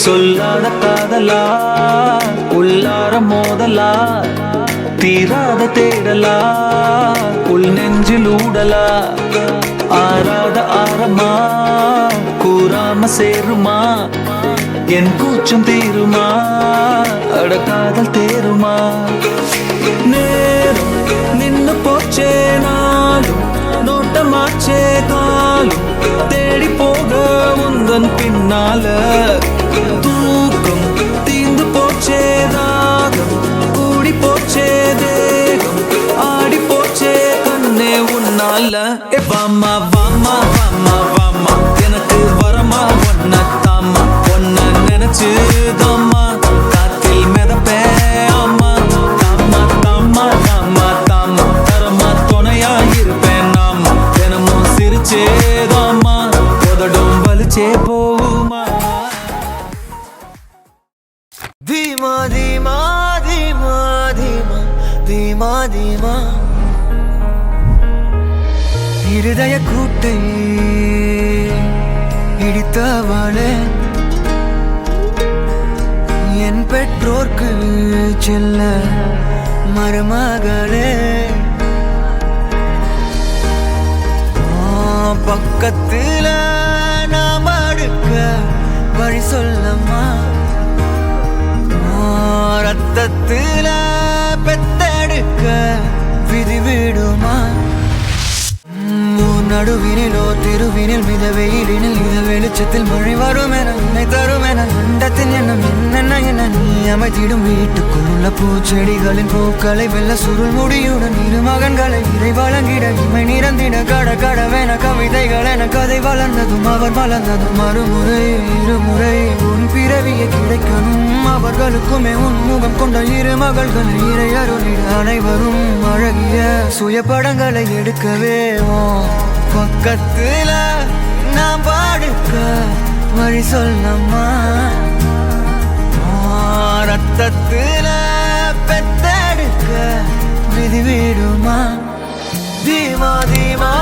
சொல்லாத காதலா உள்ளார மோதலா தீராத தேடலா உள் நெஞ்சில் ஊடலா ஆராத ஆரமா கூறாம சேருமா என் கூச்சம் தீருமா அட காதல் தேருமா நேரம் நின்னு போச்சே நாளும் நோட்டமாச்சே காலும் தேடி போக உந்தன் பின்னால தூக்கம் தீந்து போச்சே தாகம் கூடி போச்சே தேகம் ஆடி போச்சே கண்ணே உன்னால வாமா வாமா வாமா வாமா எனக்கு வரமா ஒன்ன தாமா ஒன்ன நினைச்சு தாமா காத்தில் மிதப்பே ஆமா தாமா தாமா தாமா தாமா தரமா துணையா இருப்பேன் நாமா தினமும் சிரிச்சே தாமா உதடும் வலிச்சே போகுமா धीमा धीमा धीमा धीमा धीमा धीमा இருதய கூட்டை இடித்தவளே என் பெற்றோர்க்கு செல்ல மருமகளே பக்கத்துல நாம் அடுக்க வழி சொல்லம்மா ரத்தத்துல பெத்தெடுக்க விதி விடுமா நடுவினிலோ திருவினில் மித வெயிலினில் இத வெளிச்சத்தில் மழை வரும் என என்னை தரும் என அண்டத்தின் எண்ணம் என்னென்ன என நீ அமைத்திடும் வீட்டுக்குள்ள பூச்செடிகளின் பூக்களை வெல்ல சுருள் முடியுடன் இரு மகன்களை இறை வழங்கிட இமை நிறந்திட கட கடவென கவிதைகள் என கதை வளர்ந்ததும் அவர் மலர்ந்ததும் மறுமுறை இருமுறை உன் பிறவியை கிடைக்கணும் அவர்களுக்குமே உன் முகம் கொண்ட இரு மகள்களை இறை அருளிட அனைவரும் அழகிய சுய படங்களை எடுக்கவே பக்கத்துல நாம் பாடுக்க வழி சொல்லம்மா ரத்தத்துல பெத்தெடுக்க விதி விடுமா தீமா தீமா